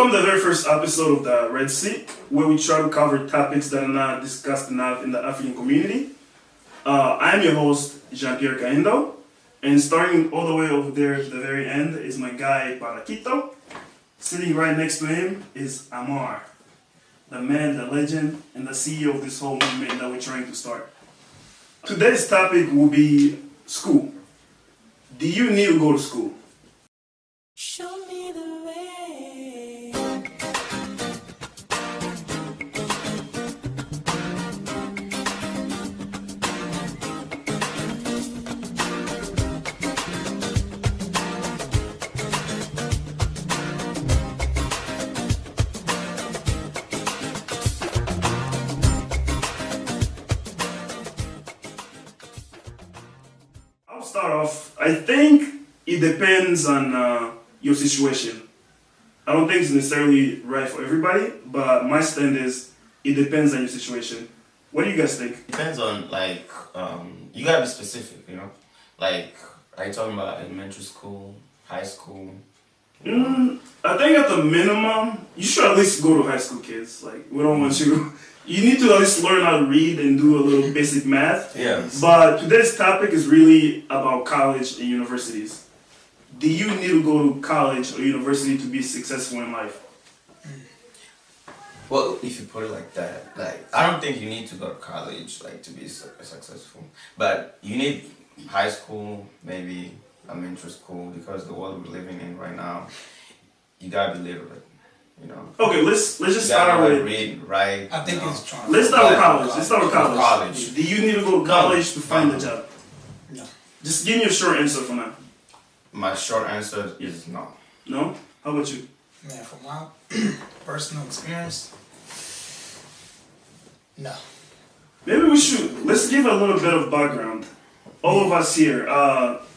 Welcome to the very first episode of the Red Sea, where we try to cover topics that are not discussed enough in the African community. I'm your host, Jean-Pierre Caindo, and starting all the way over there to the very end is my guy, Paraquito. Sitting right next to him is Amar, the man, the legend, and the CEO of this whole movement that we're trying to start. Today's topic will be school. Do you need to go to school? Show me the way. I'll start off. I think it depends on your situation. I don't think it's necessarily right for everybody, but my stand is it depends on your situation. What do you guys think? Depends on you gotta be specific, you know. Like, are you talking about elementary school, high school? I think at the minimum, you should at least go to high school, kids. Like, we don't want you. You need to at least learn how to read and do a little basic math. Yeah. But today's topic is really about college and universities. Do you need to go to college or university to be successful in life? Well, if you put it like that, like, I don't think you need to go to college like to be successful, but you need high school, maybe elementary school, because the world we're living in right now, you gotta be literate, you know. Okay, let's just You start gotta with. read, write. I think you know. it's trying. Let's start with college. Let's start with college. College. Do you need to go to college to find No. a job? No. Just give me a short answer for now. My short answer is no. No? How about you? Man, from my personal experience, no. Maybe let's give a little bit of background. All of us here,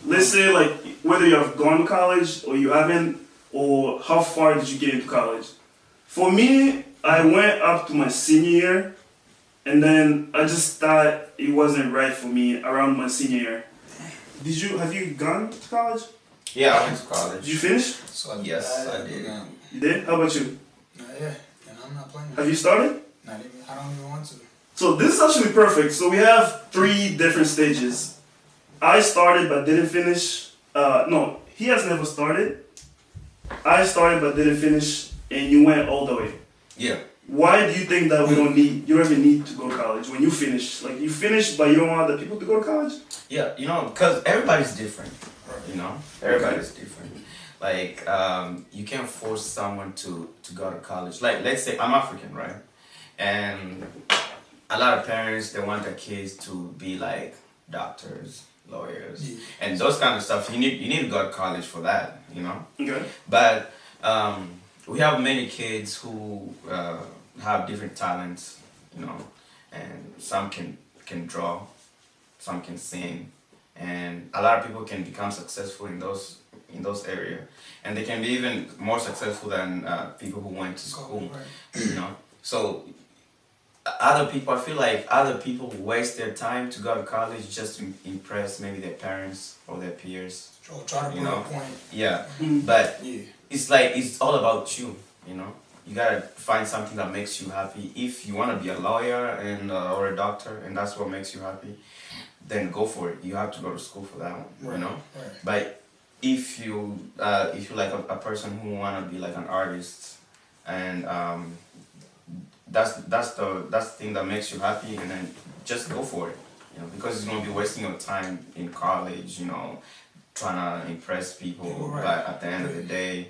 let's say like whether you have gone to college or you haven't, or how far did you get into college? For me, I went up to my senior year, and then I just thought it wasn't right for me around my senior year. Have you gone to college? Yeah, I went to college. Did you finish? So Yes, I did. You did? How about you? Not yet, and I'm not playing. Have you started? Not even. I don't even want to. So this is actually perfect. So we have 3 different stages. I started but didn't finish. No, he has never started. I started but didn't finish, and you went all the way. Yeah. Why do you think that you don't even need to go to college when you finish? Like you finish, but you don't want other people to go to college? Yeah, you know, because everybody's different, you know? Everybody's different. Like, you can't force someone to go to college. Like, let's say I'm African, right? And a lot of parents, they want their kids to be like doctors, lawyers, and those kind of stuff. You need to go to college for that, you know? Okay. But we have many kids who have different talents, you know, and some can draw, some can sing, and a lot of people can become successful in those areas, and they can be even more successful than people who went to school, you know. So I feel like other people waste their time to go to college just to impress maybe their parents or their peers. Or try to You prove know. a point. Yeah, but Yeah. it's like it's all about you, you know. You gotta find something that makes you happy. If you wanna be a lawyer and or a doctor, and that's what makes you happy, then go for it. You have to go to school for that one, you know. Right. But if you like a person who wanna be like an artist, and that's the thing that makes you happy, and then just go for it, you know, because it's gonna be wasting your time in college, you know, trying to impress people. Right. But at the end of the day,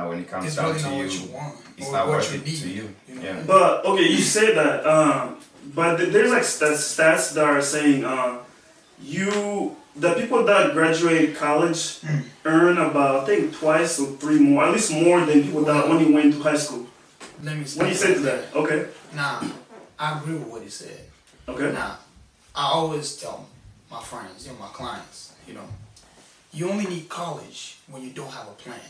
when it comes It's down really to not you, what you want. it's or not what worth you it need, to you. know? Yeah. But okay, you say that, but there's like stats that are saying the people that graduate college earn about I think twice or 3 more, at least more than people that only went to high school. Let me What do you say to that? Okay. Nah, I agree with what he said. Okay. Nah, I always tell my friends, my clients, you only need college when you don't have a plan.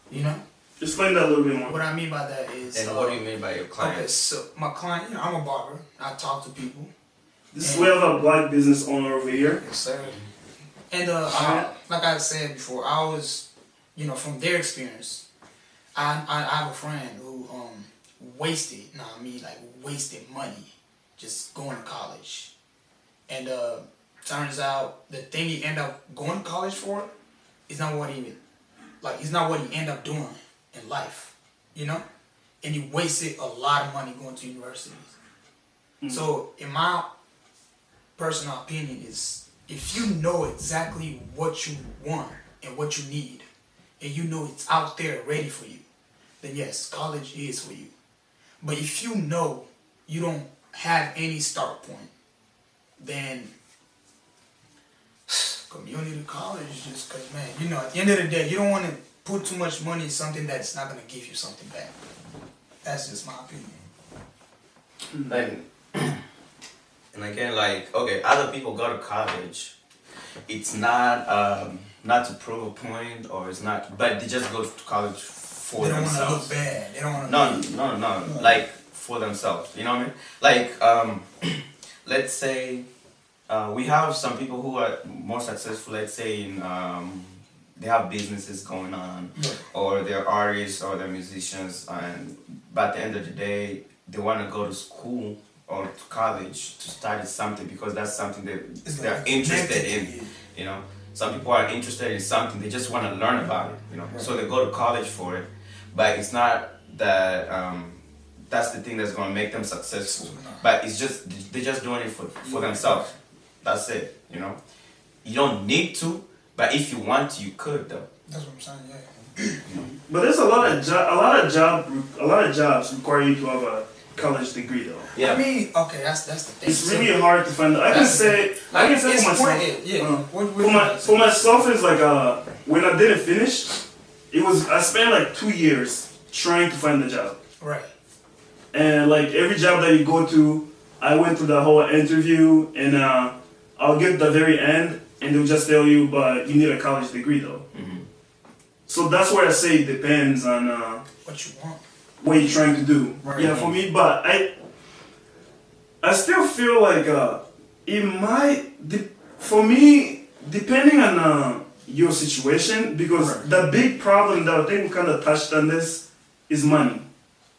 You know? Explain that a little bit more. What I mean by that is. And what do you mean by your client? Okay, so my client, I'm a barber. I talk to people. We have a black business owner over here. Yes, sir. And like I said before, I was, from their experience, I have a friend who wasted, no, I mean like wasted money just going to college, and turns out the thing he ended up going to college for is not what he like. It's not what he ended up doing in life, you know, and he wasted a lot of money going to universities. So, in my personal opinion, is if you know exactly what you want and what you need, and you know it's out there ready for you, then yes, college is for you. But if you know you don't have any start point, then community college just because, man, you know, at the end of the day, you don't want to put too much money in something that's not going to give you something back. That's just my opinion. And again, like, okay, other people go to college. It's not not to prove a point, or it's not, but they just go to college for They don't want to look themselves. bad. They don't want to. No. Like for themselves. You know what I mean? Like, let's say we have some people who are more successful. Let's say in they have businesses going on, or they're artists or they're musicians, and by the end of the day, they want to go to school or to college to study something because that's something that they're interested in. You know, some people are interested in something, they just want to learn about it. You know, so they go to college for it, but it's not that that's the thing that's going to make them successful. But it's just they're just doing it for themselves. That's it. You know, you don't need to, but if you want to, you could though. That's what I'm saying. Yeah. But there's a lot of jobs require you to have a college degree though. Yeah. I mean, okay, that's the thing. It's really hard to find. I can say for myself. For myself, it's like when I didn't finish, I spent like 2 years trying to find a job. Right. And like every job that you go to, I went through the whole interview, and I'll get to the very end, and they'll just tell you, but you need a college degree though. Mm-hmm. So that's where I say it depends on What you want. what you're trying to do. Right. Yeah, for me, but I still feel like it might, for me, depending on your situation, because the big problem that I think we kind of touched on this is money.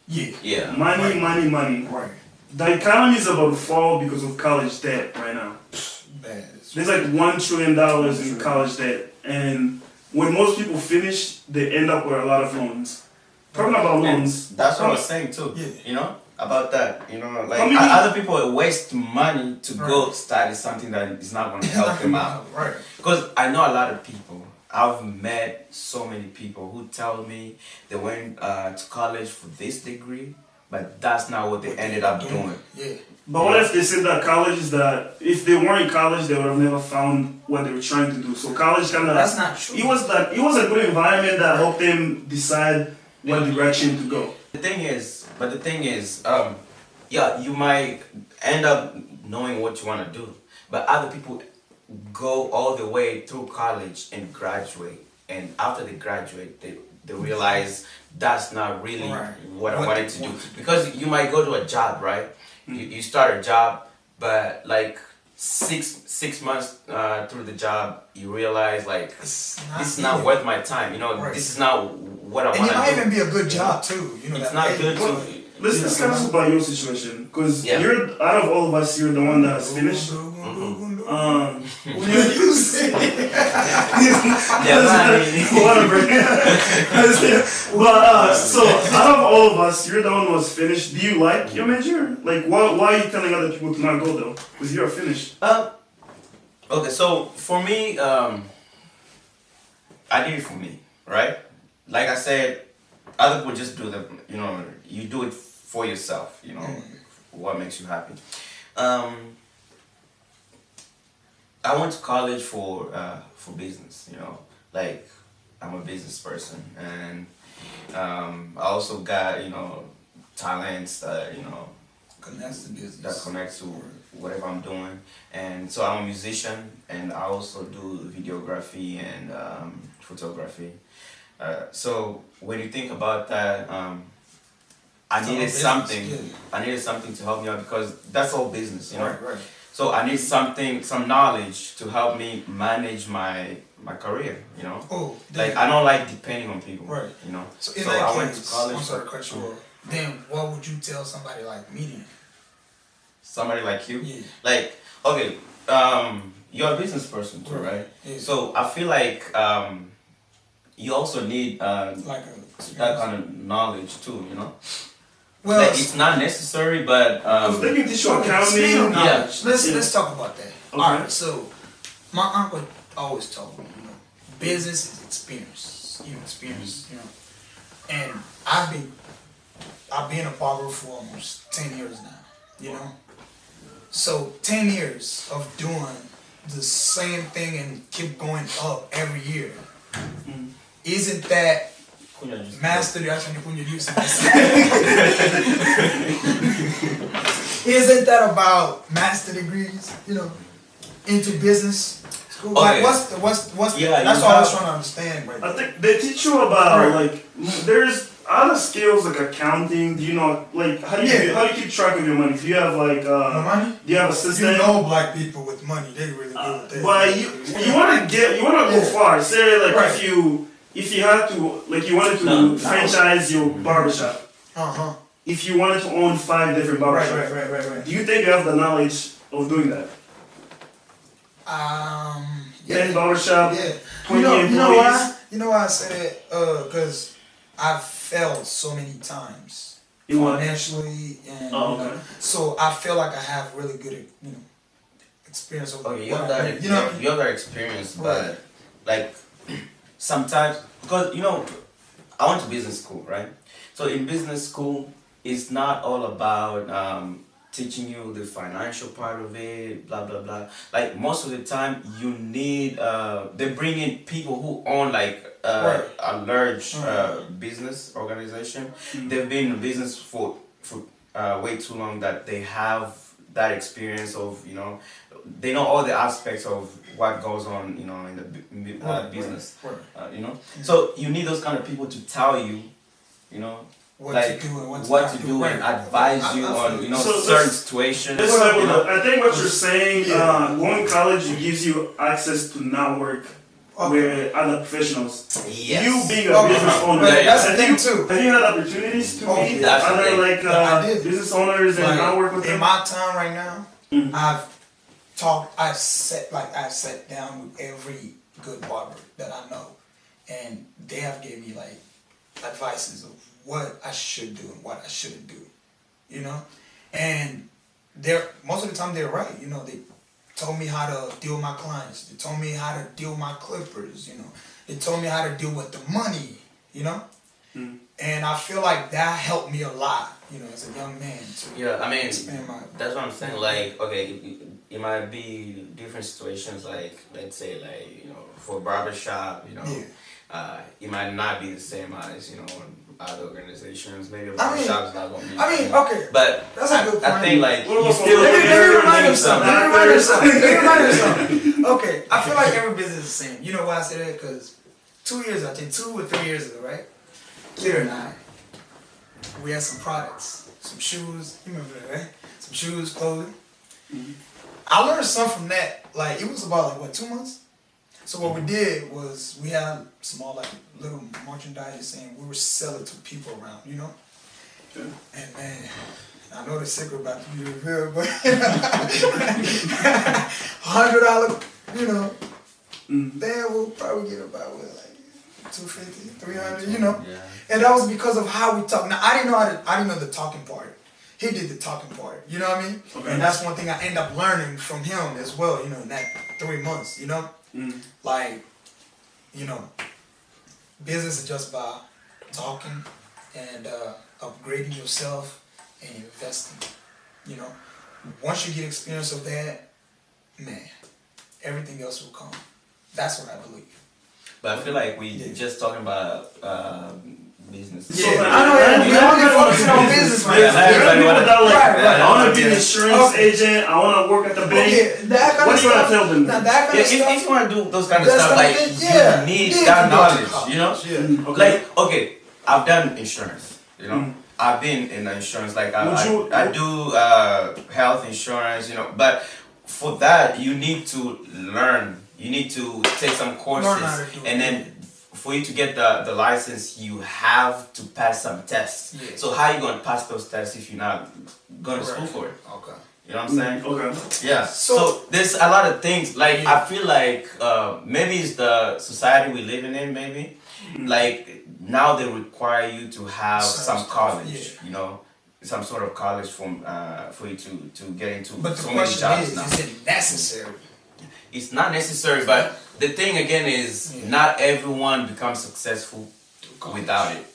Yeah. Money. Right. The economy is about to fall because of college debt right now. Bad. There's like $1 trillion in college debt, and when most people finish, they end up with a lot of loans. Talking about loans. That's what I was saying too. Yeah. You know about that. You know, like many- other people waste money to go study something that is not going to help them out. Right. Because I know a lot of people. I've met so many people who tell me they went to college for this degree, but that's not what they ended up doing. Yeah. But what if they said that college is that if they weren't in college, they would have never found what they were trying to do. So college kind of That's not true. It was a good environment that helped them decide what direction to go. The thing is, yeah, you might end up knowing what you want to do, but other people go all the way through college and graduate, and after they graduate, they realize that's not really what I wanted to do. Because you might go to a job, right? You start a job, but like six months through the job, you realize like this is not worth my time. You know, this is not what I want to do. And it might even be a good job too. You know, It's not good to. Let's discuss about your situation, because Yeah. you're out of all of us, you're the one that's finished. You say Whatever. But so out of all of us, you're the one who was finished. Do you like your major? Like, why are you telling other people to not go though? Because you're finished. Okay, so for me, I did it for me, right? Like I said, other people just do the, you know, you do it for yourself, you know, what makes you happy. I went to college for business, you know, like I'm a business person, and I also got, you know, talents that, you know, connects to business. that connects to whatever I'm doing. And so I'm a musician, and I also do videography and photography. So when you think about that, I needed something. I needed something to help me out, because that's all business, you know. Right. So I need some knowledge to help me manage my my career, you know. Oh, Like I don't like depending on people, Right. you know. So in So that I case, went to college. I'm sorry to cut you off. Then what would you tell somebody like me then? Somebody like you, Yeah. like okay, you're a business person too, right? Yeah. So I feel like you also need Like that kind of knowledge too, you know. well, Like it's not necessary, but They can teach you speaking accounting. of Yeah. knowledge, let's talk about that. Okay. All right. So my uncle always told me, you know, business is experience. You know, and I've been a barber for almost 10 years now. You know, so 10 years of doing the same thing and keep going up every year. Isn't that mastery? Isn't that about master degrees? You know, into business school. Okay. Like what's Yeah, that's you all I was have- trying to understand. Right. I think they teach you about Right. like there's other skills like accounting. Do you know like how do you keep track of your money? Do you have like No money? do you have a You system? know, black people with money, they really good with that. But you want to go Yeah. far. Say like Right. if you had to like you wanted to No. franchise your barbershop. Uh-huh. If you wanted to own 5 different barbershops, Right. do you think you have the knowledge of doing that? 10 barbershop, Yeah. 20 You know employees. why? You know why I said it? Because I've failed so many times You want? financially, and Oh, you know, okay. so I feel like I have really good, experience of okay, you what have I that, do. You know, you have that experience, Right. but like sometimes because you know I went to business school, right? So in business school, it's not all about teaching you the financial part of it, blah blah blah. Like most of the time, you need they bring in people who own like Right. a large business organization. They've been in business for way too long that they have that experience of they know all the aspects of what goes on in the business. Right. So you need those kind of people to tell you What like to do and what not to do and Right. advise I- you I on feel- So certain this- situations. This level, you know? I think what you're saying, Yeah. going to college gives you access to network with other professionals. Yes. You being a Okay. business owner, Yeah, That's the have thing you, too. have you had opportunities to Oh, meet that's the other thing. like I did. business owners and Like, not work with in them? my time right now, Mhm. I've sat down with every good barber that I know, and they have gave me like advices of what I should do and what I shouldn't do, and most of the time they're right. They told me how to deal with my clients. They told me how to deal with my clippers. They told me how to deal with the money. And I feel like that helped me a lot. As a young man. Yeah, I mean, expand my. that's what I'm saying. Like, okay, it might be different situations. Like, let's say, like for barbershop, it might not be the same as other organizations. Maybe a barbershop is not gonna be. Okay. But That's a good I point. think like What you about still. for- Let me remind you of something. Let me Let me remind you of something. Okay, I feel like every business is the same. You know why I say that? Because 2 or 3 years ago, right? Clear and I, we had some products, some shoes. You remember that, right? Some shoes, clothing. I learned something from that. Like it was about 2 months. So what we did was we had small little merchandise and we were selling to people around, Okay. And man, I know the secret about to be revealed, but $100, then we'll probably get about $250, $300, Yeah. And that was because of how we talk. Now I didn't know the talking part. He did the talking part, you know what I mean? Okay. And that's one thing I end up learning from him as well, in that 3 months, Like, business is just about talking and upgrading yourself and investing. Once you get experience of that, man, everything else will come. That's what I believe. But I feel like we Yeah. just talking about business. Yeah, I know. We only focusing on business right Yeah, now. There are people that like, Right. I want to be an insurance Okay. agent, I want to work at the bank. Okay, that kind What of do you want to stuff. tell them? Now that kind Yeah, of stuff. if you want to do those kind of That's stuff, kind like of thing, yeah. you need Yeah, that to go to knowledge, college, yeah. Okay. Like, okay, I've done insurance, I've been in the insurance, like I do health insurance, but for that you need to learn, you need to take some Learn how to courses, do it. and then for you to get the license, you have to pass some tests. Yeah. So how you gonna pass those tests if you're not going to school Right. for it? Okay. You know what I'm saying? Okay. Yeah. So there's a lot of things. Like Yeah. I feel like maybe it's the society we're living in. Maybe like now they require you to have Some some stuff, college. yeah. You know, some sort of college from for you to get into But the so many question jobs now. is it necessary? It's not necessary, but the thing again is Yeah. not everyone becomes successful college. without it.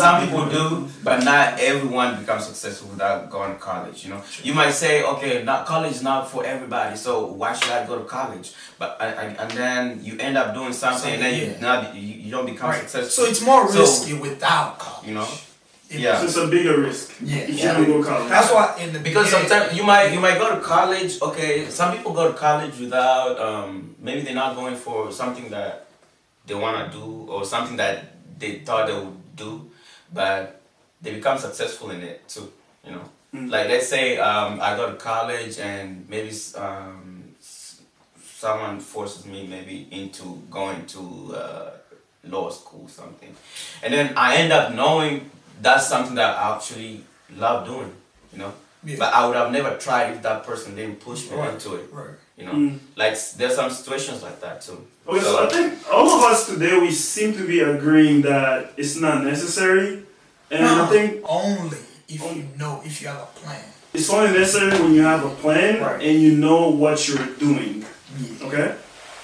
Some people do, but not everyone becomes successful without going to college. You know, you might say, okay, not college is not for everybody, so why should I go to college? But and then you end up doing something, and then you don't become Right. successful. So it's more So, risky without college. you know, It- yeah. So it's a bigger risk. Yeah. If you don't go to college. That's why in the Because beginning- sometimes you might go to college. Okay, some people go to college without maybe they're not going for something that they want to do or something that they thought they would do, but they become successful in it too. You know, like let's say I go to college and maybe someone forces me maybe into going to law school or something, and then I end up knowing that's something that I actually love doing. You know. Yeah. But I would have never tried if that person didn't push me Right. into it. Right. You know, like there's some situations like that too. Okay, so I think all of us today we seem to be agreeing that it's not necessary, and I think only if you know, if you have a plan. it's only necessary when you have a plan Right. and you know what you're doing. Yeah. Okay,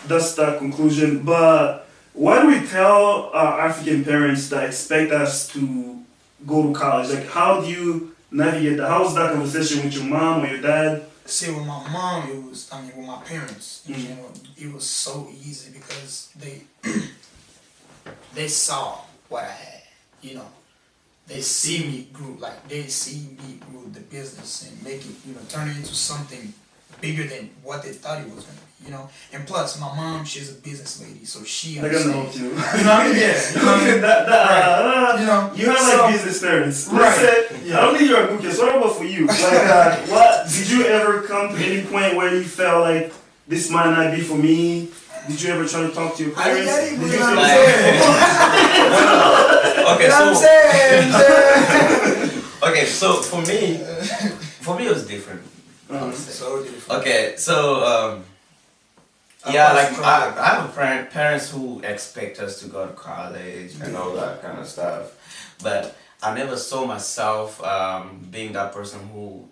that's the conclusion. But why do we tell our African parents that expect us to go to college? Like, how do you navigate that? How was that conversation with your mom or your dad? See, with my mom, with my parents, in general, it was so easy because they saw what I had, you know. They see me grew, the business and make it, turn it into something bigger than what they thought it was going to be, you know. And plus, my mom, she's a business lady, so she They're gonna know understands. too. You know what I mean? Yeah. You know what I mean? You know, You have so- like business parents. Right. Listen, I don't think you're a good kid. So what about for you? Like, what did you ever come to any point where you felt like this might not be for me? Did you ever try to talk to your parents? I Did didn't you know feel what I'm saying. Okay, You know what I'm so saying? okay, so for me it was different. So different. Okay, so yeah, like I have parents who expect us to go to college and all that kind of stuff, but I never saw myself being that person who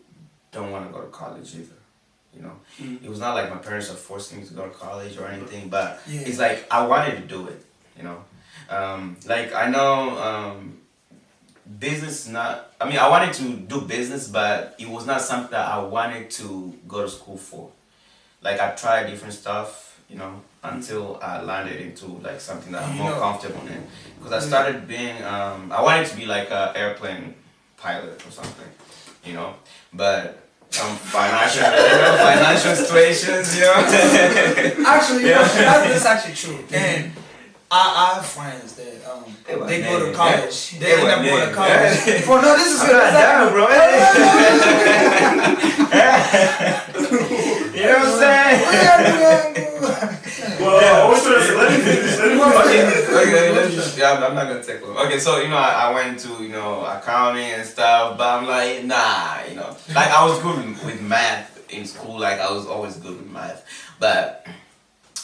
don't want to go to college either. You know, it was not like my parents are forcing me to go to college or anything, but it's like I wanted to do it. You know, like I know business not. I mean, I wanted to do business, but it was not something that I wanted to go to school for. Like I tried different stuff, you know, until I landed into like something that I'm more comfortable in. Because I started being, I wanted to be like an airplane pilot or something, you know, but some financial situations, you know. Actually, that's actually true. And I have friends that they go to college. They end up going to college. For no, this is good. Damn, bro. You know what I'm saying? Well, I was trying to say, let me finish. Okay, let's just, yeah, I'm not gonna take long. Okay, so I went to accounting and stuff, but I'm like, nah, like I was good with math in school, like I was always good with math, but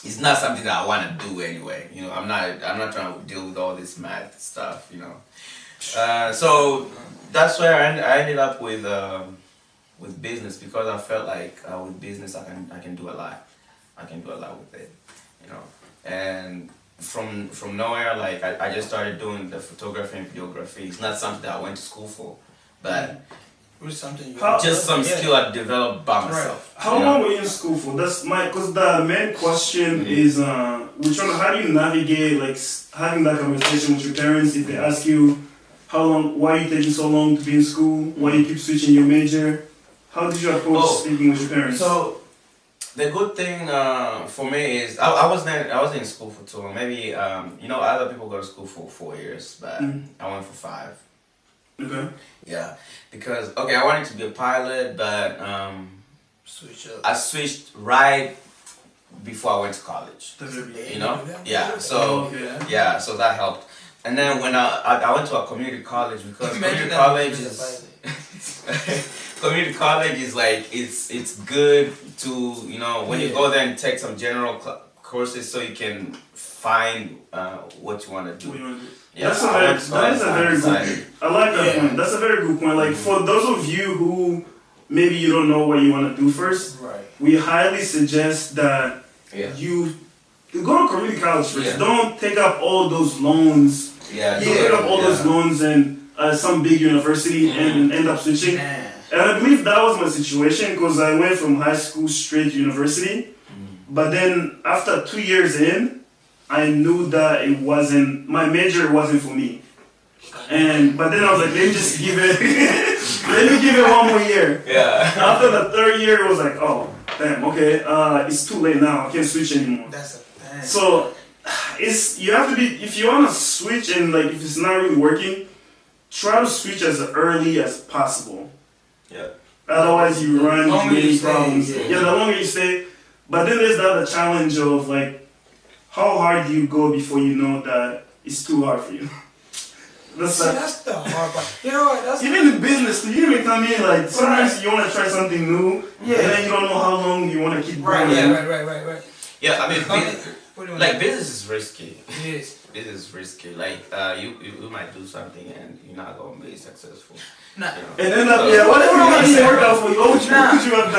it's not something that I want to do anyway. I'm not trying to deal with all this math stuff, so that's where I ended up with business, because I felt like with business I can do a lot. I can do a lot with it, and from nowhere, like I just started doing the photography and videography. It's not something that I went to school for, but just some skill I developed by myself. How long were you in school for? Because the main question is, we're trying to, how do you navigate like having that conversation with your parents if they ask you why are you taking so long to be in school? Why you keep switching your major? How did you approach speaking with your parents? So the good thing for me is I wasn't in school for too long. Maybe other people go to school for 4 years, but I went for 5. Okay. Yeah, because I wanted to be a pilot, but Switch up. I switched right before I went to college. You know? Yeah. Oh, So okay. yeah, so that helped. And then when I went to a community college because Imagine community that college as a is pilot. community college is like it's good to when you Yeah. go there and take some general courses so you can find what you want to What do do. you want to do? Yeah, That is I a very decided. good. I like that Yeah. point. That's a very good point. Like for those of you who maybe you don't know what you want to do first, Right. we highly suggest that Yeah. you go to community college first. Yeah. Don't take up all those loans. Yeah, Don't take up all those loans and some big university and end up switching. Man. And I believe that was my situation because I went from high school straight to university. But then after 2 years in, I knew that my major wasn't for me. But then I was like, let me just give it, let me give it one more year. Yeah. After the third year, it was like, oh, damn, okay, it's too late now. I can't switch anymore. That's a thing. So you have to be, if you want to switch and like if it's not really working, try to switch as early as possible. Yeah. Otherwise, you run The longer into many you stay, problems. yeah. The longer you stay. But then there's the other challenge of like, how hard do you go before you know that it's too hard for you? See, that's the hard part. You know what? That's Even in business, you even come in like sometimes you want to try something new, and then you don't know how long you want to keep right. going. Yeah. Right. Yeah, I mean, What do you like business is risky. It is. Business is risky. Like you might do something and you're not gonna be successful. Nah. You know? And then So- what if Nah. it didn't work out for you? What would you have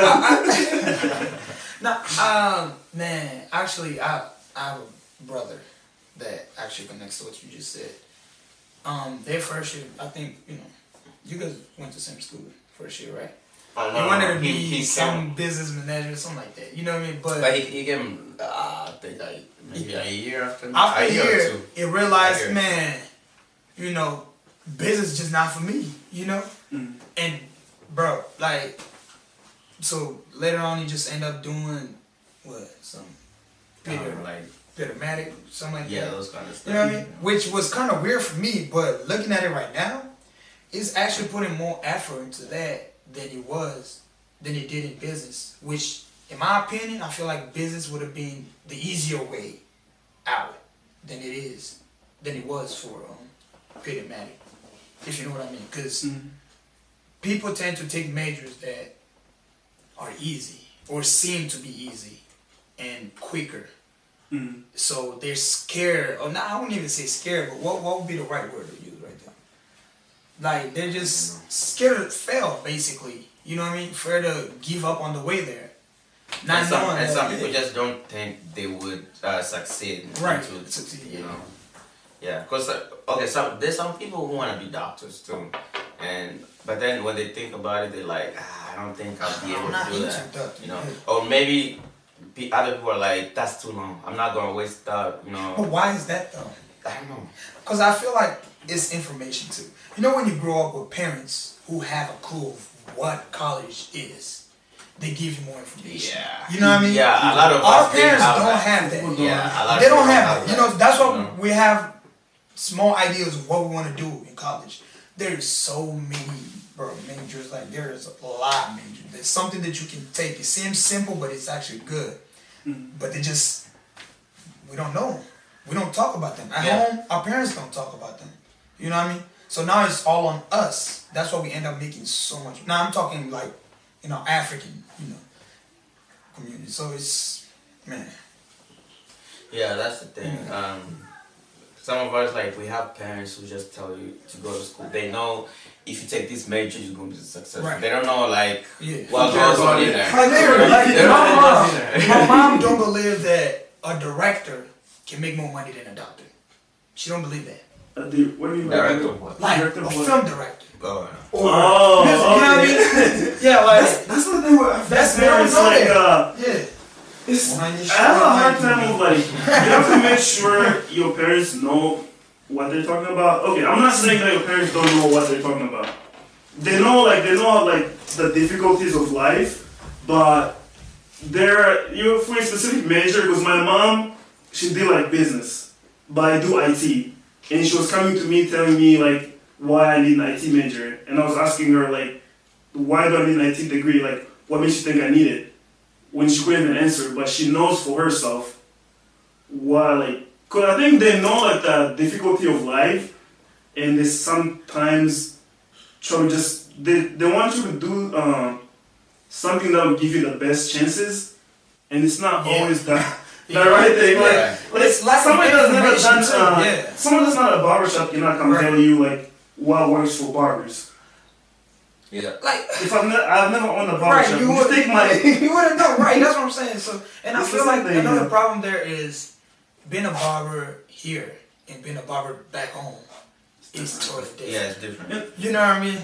done? Man, actually, I have a brother that actually connects to what you just said. Their first year, I think, you guys went to the same school first year, right? Oh, He wanted to be some business manager, something like that. You know what I mean? But he gave him, I think like maybe a year after. After a or year, two. it realized, A year. man, business is just not for me, And, bro, like, so later on, he just ended up doing, some Pittermatic, something like Yeah, that. those kind of stuff. You know what I mean? Which was kind of weird for me, but looking at it right now, it's actually putting more effort into that than it did in business. Which, in my opinion, I feel like business would have been the easier way out than it was for Pittermatic. If you know what I mean, because people tend to take majors that are easy or seem to be easy and quicker. So they're scared, or not, I wouldn't even say scared, but what would be the right word to use right there? Like, they're just scared to fail, basically. You know what I mean? Afraid to give up on the way there. Not knowing And that, some people just don't think they would succeed. Right. Into, you know. Yeah, because there's some people who want to be doctors too, but then when they think about it, they're like, I don't think I'll be able to do that. Doctor, Or maybe other people are like, that's too long. I'm not gonna waste that. But why is that though? I don't know. Because I feel like it's information too. When you grow up with parents who have a clue of what college is, they give you more information. Yeah. You know what I mean? Yeah, a lot of our us didn't parents have don't that. have that. Yeah, a lot of They don't people have it. that, That's why we have small ideas of what we want to do in college. There's so many, majors. Like, there's a lot of majors. There's something that you can take. It seems simple, but it's actually good. But we don't know them. We don't talk about them. At home, our parents don't talk about them. You know what I mean? So now it's all on us. That's why we end up making so much. Now I'm talking like, African, community. So it's, man. Yeah, that's the thing. Some of us, like, we have parents who just tell you to go to school. They know if you take this major, you're going to be successful. Right. They don't know, like, Yeah. what goes on in there. My mom don't believe that a director can make more money than a doctor. She don't believe that. What do you mean by Director that? of what? Like Director a of what? film director. Oh, Music, you know what I mean? Yeah, like That's the thing with That's parents. they don't know Like, that. Yeah. I have a hard time of like, you have to make sure your parents know what they're talking about. Okay, I'm not saying that your parents don't know what they're talking about. They know the difficulties of life, but for a specific major, because my mom, she did like business, but I do IT. And she was coming to me telling me like why I need an IT major. And I was asking her like, why do I need an IT degree? Like, what makes you think I need it? when she couldn't even answer, but she knows for herself what, like, cause I think they know like the difficulty of life, and they sometimes try to just they want you to do something that will give you the best chances, and it's not always that. The right thing, like it's like someone that's never done, too. someone that's not a barbershop cannot come tell you like what works for barbers. Yeah. Like, If I've never owned a right, barbershop, you you would take my. you wouldn't know, right? That's what I'm saying. So, and I It's feel the like same thing, another yeah. problem there is being a barber here and being a barber back home is totally different. Yeah, it's different. You know what I mean?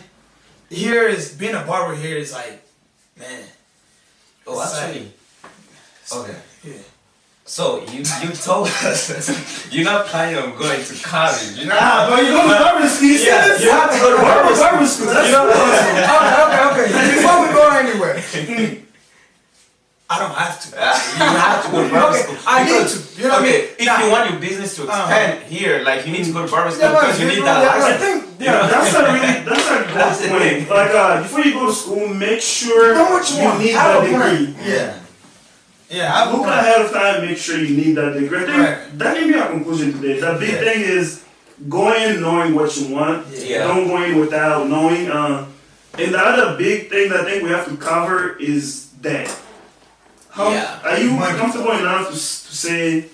Here is being a barber here is like, man. Oh, it's actually. Okay. Yeah. So you told us you're not planning on going to college. You're not. But you go to barber school. You have to go to barber school. That's Okay. Before we go anywhere, I don't have to. You have to go to barber school. I need to. You know what I mean? If you want your business to expand here, like you need to go to barber school Yeah, because you need that I license. think that's a good point. Like before you go to school, make sure Know what you want. need Have that a plan. degree. Yeah. Yeah, I Look ahead of time, make sure you need that degree. I think Right. that can be our conclusion today. The big thing is go in knowing what you want. Yeah. Don't go in without knowing. And the other big thing that I think we have to cover is debt. Are you comfortable enough to say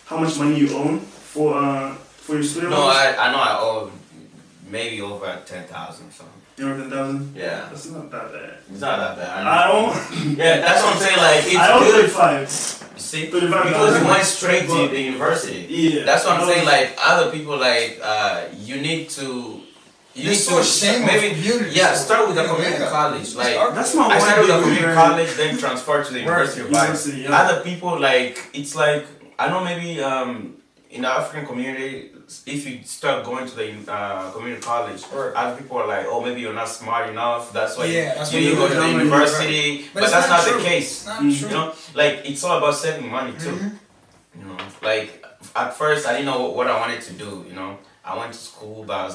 how much money you own for your student No, loans? I know I owe maybe over 10,000 or something. You know 10,000? Yeah. That's not that bad. It's not that bad. I own. Yeah, that's what I'm saying. Like it's I own good. 35. You see, 35,000. because you went straight to the university. Yeah. That's what I'm saying. Like other people, like you need to. You It's need so to shame maybe of community yeah school. start with a Yeah. community college. Like That's my I one started with a big community regret. college, then transferred to the University of Life. University, yeah. Other people like it's like I know maybe in the African community, if you start going to the community college, Right. other people are like, oh, maybe you're not smart enough. That's why Yeah, that's you why need to you go to the don't university. But But it's that's not not the true. case. It's not You true. know, like it's all about saving money too. You know, like at first I didn't know what I wanted to do. You know, I went to school, but I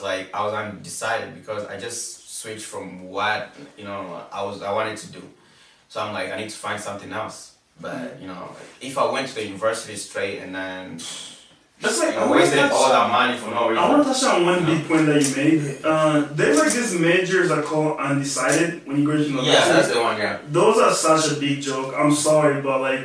was undecided because I just switched from what I wanted to do. So I'm like, I need to find something else. But you know, if I went to the university straight and then That's like I wasted all that money for no I reason. want to touch on one big point that you made. There's like these majors that call undecided when you go to university. Yeah, that's the one. Yeah. Those are such a big joke. I'm sorry, but like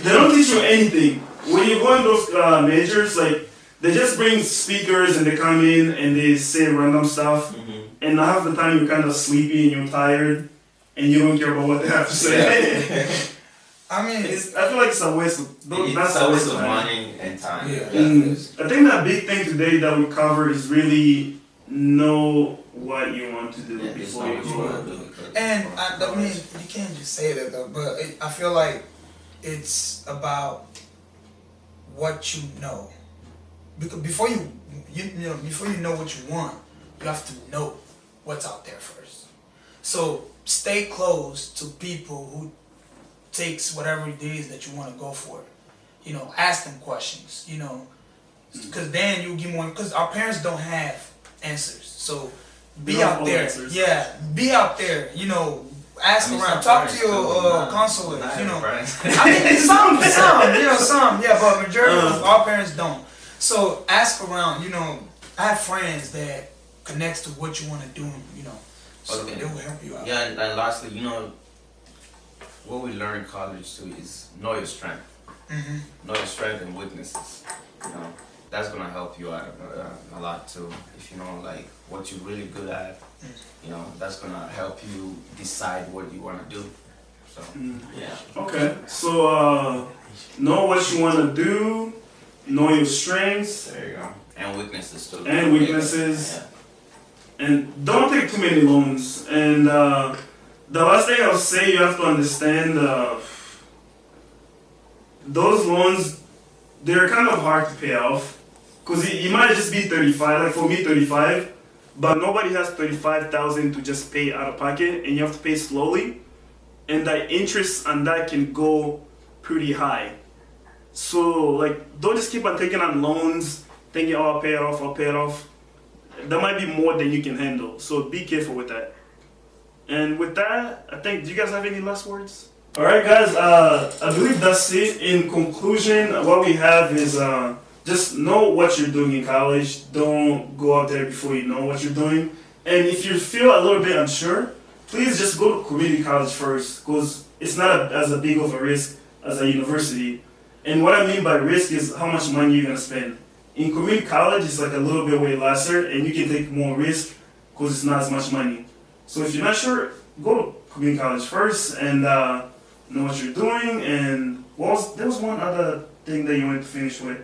they don't teach you anything. When you go in those majors, like they just bring speakers and they come in and they say random stuff, and half the time you're kind of sleepy and you're tired, and you don't care about what they have to say. I mean, I feel like it's a waste of. It's a waste of money and time. Yeah. I think that big thing today that we covered is really know what you want to do Yeah, it's before not you what you go. want to do. and I mean, you can't just say that though. But I feel like it's about what you know. Because before you know before you know what you want, you have to know what's out there first. So stay close to people who takes whatever it is that you want to go for. You know, ask them questions. You know, because then you get more. Because our parents don't have answers. So be don't out have there. answers. Yeah, be out there. You know, ask I mean, around. some Talk to parents your do, not consulate. You know, parents. I mean, some, yeah, but majority of our parents don't. So ask around. You know, I have friends that connects to what you want to do. You know, so Okay. they will help you out. Yeah, and lastly, you know, what we learn in college too is know your strength. Know your strength and weaknesses. You know, that's gonna help you out a lot too. If you know like what you're really good at, you know, that's gonna help you decide what you wanna do. So yeah. Okay, so know what you want to do, know your strengths, There you go. And weaknesses too. And weaknesses. Yeah. and don't take too many loans. And the last thing I'll say, you have to understand those loans, they're kind of hard to pay off. Because you might just be 35, like for me 35, but nobody has 35,000 to just pay out of pocket, and you have to pay slowly. And the interest on that can go pretty high. So like, don't just keep on taking on loans, thinking, oh, I'll pay it off, I'll pay it off. That might be more than you can handle. So be careful with that. And with that, I think, do you guys have any last words? All right, guys. I believe that's it. In conclusion, what we have is just know what you're doing in college. Don't go out there before you know what you're doing. And if you feel a little bit unsure, please just go to community college first, because it's not as a big of a risk as a university. And what I mean by risk is how much money you're gonna spend. In community college, it's like a little bit way lesser, and you can take more risk because it's not as much money. So if you're not sure, go to community college first and know what you're doing. And there was one other thing that you wanted to finish with.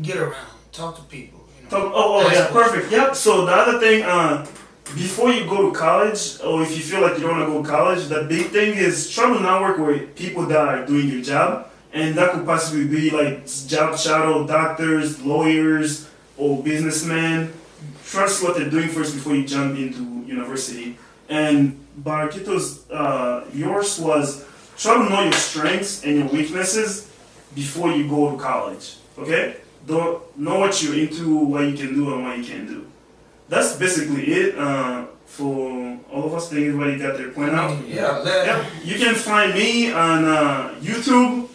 Get around, talk to people. Yeah, perfect. Yep. So the other thing, before you go to college, or if you feel like you don't want to go to college, the big thing is try to network with people that are doing your job, and that could possibly be like job shadow doctors, lawyers, or businessmen. Trust what they're doing first before you jump into university. And Barakito's, yours was try to know your strengths and your weaknesses before you go to college. Okay? Don't know what you're into, what you can do, and what you can't do. That's basically it for all of us. I think everybody got their point out. Yeah. You can find me on YouTube,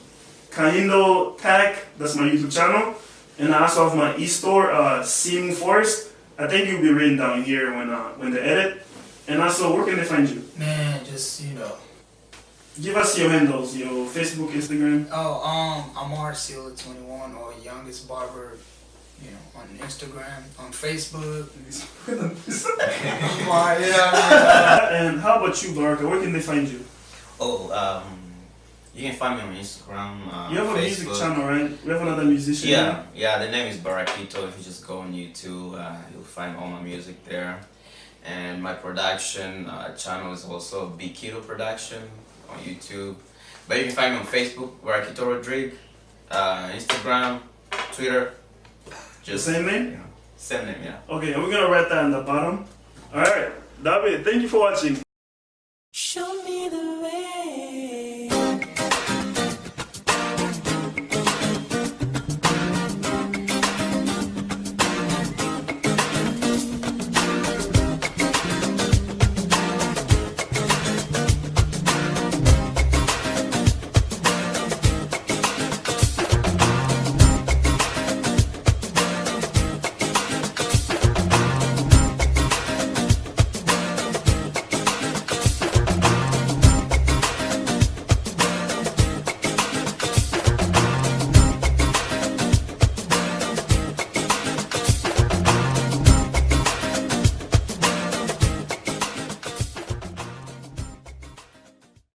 Kaindo Tech. That's my YouTube channel. And I also have my e-store, Seeming Forest. I think you'll be written down here when they edit. And also, where can they find you? Man, just Give us your handles, your Facebook, Instagram. I'm RCL21 or Youngest Barber, on Instagram, on Facebook. And how about you, Baraka? Where can they find you? You can find me on Instagram. You have a Facebook. music channel, right? We have another musician. Yeah. The name is Barakito. If you just go on YouTube, you'll find all my music there. And my production channel is also Bikito Production on YouTube. But you can find me on Facebook, Barakito Rodrigue, Instagram, Twitter. Just same name? Same name, yeah. Okay, and we're gonna write that on the bottom. Alright, David, thank you for watching.